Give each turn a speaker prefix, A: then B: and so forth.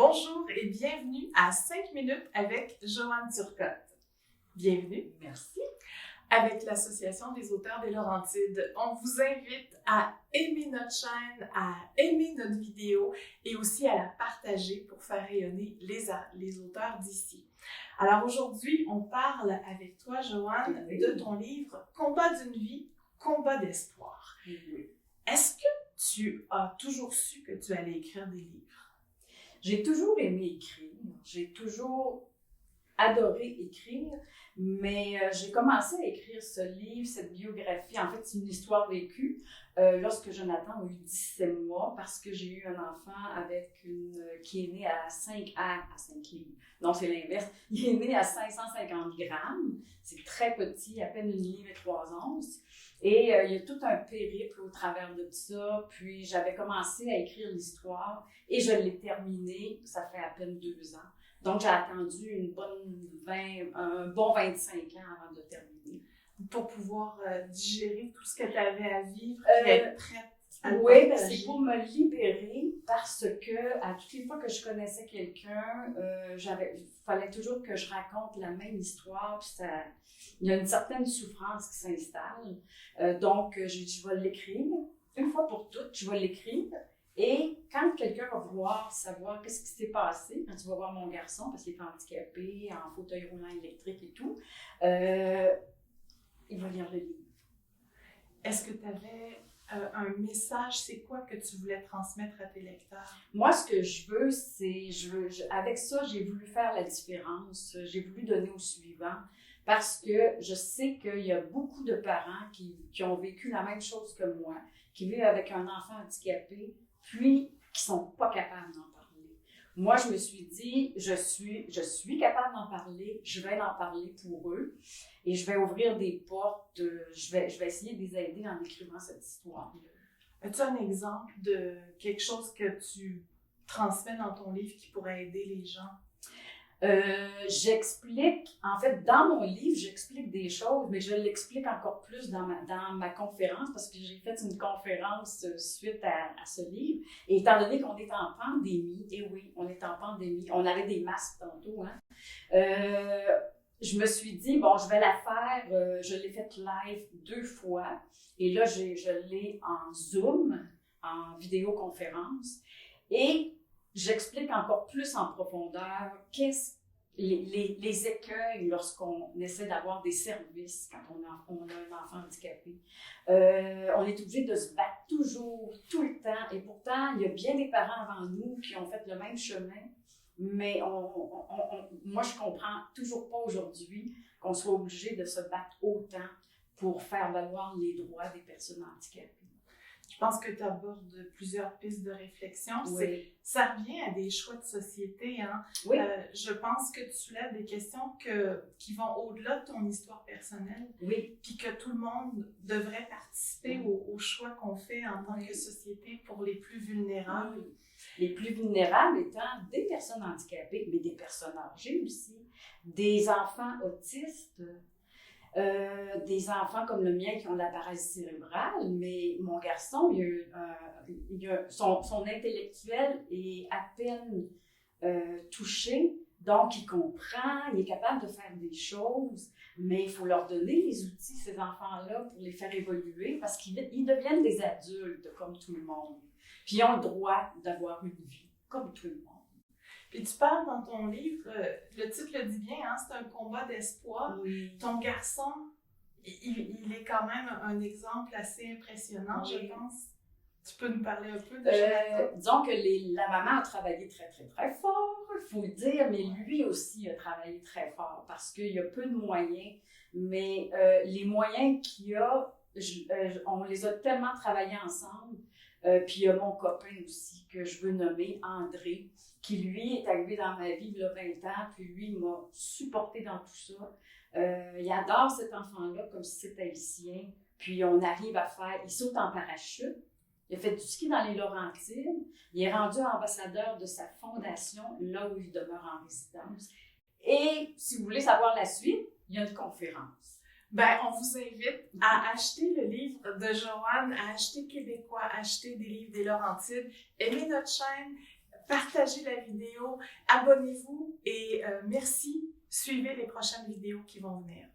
A: Bonjour et bienvenue à 5 minutes avec Joanne Turcotte. Bienvenue.
B: Merci.
A: Avec l'Association des auteurs des Laurentides, on vous invite à aimer notre chaîne, à aimer notre vidéo et aussi à la partager pour faire rayonner les auteurs d'ici. Alors aujourd'hui, on parle avec toi, Joanne, de ton livre « Combat d'une vie, combat d'espoir ».
B: Oui.
A: Est-ce que tu as toujours su que tu allais écrire des livres?
B: J'ai toujours aimé écrire, j'ai toujours adoré écrire, mais j'ai commencé à écrire ce livre, cette biographie. En fait, c'est une histoire vécue lorsque Jonathan a eu 17 mois parce que j'ai eu un enfant qui est né à 5 livres. Non, c'est l'inverse. Il est né à 550 grammes. C'est très petit, à peine 1 livre et 3 onces. Et il y a tout un périple au travers de tout ça. Puis j'avais commencé à écrire l'histoire et je l'ai terminée, ça fait à peine 2 ans. Donc j'ai attendu un bon 25 ans avant de terminer.
A: Pour pouvoir digérer tout ce que tu avais à vivre et être prête à le
B: oui,
A: partager.
B: c'est pour me libérer parce que à toutes les fois que je connaissais quelqu'un, il fallait toujours que je raconte la même histoire. Puis il y a une certaine souffrance qui s'installe. Donc j'ai dit, je vais l'écrire. Une fois pour toutes, je vais l'écrire. Et quand quelqu'un va vouloir savoir qu'est-ce qui s'est passé, quand tu vas voir mon garçon, parce qu'il est handicapé, en fauteuil roulant électrique et tout, il va lire le livre.
A: Est-ce que tu avais un message? C'est quoi que tu voulais transmettre à tes lecteurs?
B: Moi, ce que je veux, c'est... avec ça, j'ai voulu faire la différence. J'ai voulu donner au suivant parce que je sais qu'il y a beaucoup de parents qui ont vécu la même chose que moi, qui vivent avec un enfant handicapé, puis qui sont pas capables d'en parler. Moi, je me suis dit, je suis capable d'en parler, je vais en parler pour eux et je vais ouvrir des portes, je vais essayer de les aider en écrivant cette histoire-là.
A: As-tu un exemple de quelque chose que tu transmets dans ton livre qui pourrait aider les gens?
B: J'explique, en fait, dans mon livre, j'explique des choses, mais je l'explique encore plus dans ma conférence parce que j'ai fait une conférence suite à ce livre. Et étant donné qu'on est en pandémie, et oui, on est en pandémie, on avait des masques tantôt, hein, je me suis dit, bon, je vais la faire, je l'ai faite live 2 fois, et là, je l'ai en Zoom, en vidéoconférence, et j'explique encore plus en profondeur les écueils lorsqu'on essaie d'avoir des services quand on a un enfant handicapé. On est obligé de se battre toujours, tout le temps. Et pourtant, il y a bien des parents avant nous qui ont fait le même chemin. Mais moi, je comprends toujours pas aujourd'hui qu'on soit obligé de se battre autant pour faire valoir les droits des personnes handicapées.
A: Je pense que tu abordes plusieurs pistes de réflexion.
B: Oui.
A: Ça revient à des choix de société. Hein?
B: Oui.
A: Je pense que tu soulèves des questions qui vont au-delà de ton histoire personnelle.
B: Oui.
A: Puis que tout le monde devrait participer aux choix qu'on fait en tant que société pour les plus vulnérables.
B: Oui. Les plus vulnérables étant des personnes handicapées, mais des personnes âgées aussi, des enfants autistes, des enfants comme le mien qui ont de la paralysie cérébrale, mais mon garçon, son intellectuel est à peine touché, donc il comprend, il est capable de faire des choses, mais il faut leur donner les outils, ces enfants-là, pour les faire évoluer, parce qu'ils deviennent des adultes comme tout le monde. Puis ils ont le droit d'avoir une vie comme tout le monde.
A: Puis tu parles dans ton livre, le titre le dit bien, hein, c'est un combat d'espoir.
B: Oui.
A: Ton garçon, il est quand même un exemple assez impressionnant,
B: Oui.
A: je pense. Tu peux nous parler un peu de Jonathan?
B: Disons que la maman a travaillé très, très, très fort, il faut le dire, mais lui aussi a travaillé très fort parce qu'il y a peu de moyens. Mais les moyens qu'il a, on les a tellement travaillés ensemble. Puis il y a mon copain aussi que je veux nommer, André, qui lui est arrivé dans ma vie il y a 20 ans, puis lui il m'a supporté dans tout ça. Il adore cet enfant-là comme si c'était le sien. Puis on arrive à faire, il saute en parachute, il a fait du ski dans les Laurentides, il est rendu ambassadeur de sa fondation, là où il demeure en résidence. Et si vous voulez savoir la suite, il y a une conférence.
A: Ben, on vous invite à acheter le livre de Joanne, à acheter Québécois, à acheter des livres des Laurentides, aimer notre chaîne, partagez la vidéo, abonnez-vous et merci. Suivez les prochaines vidéos qui vont venir.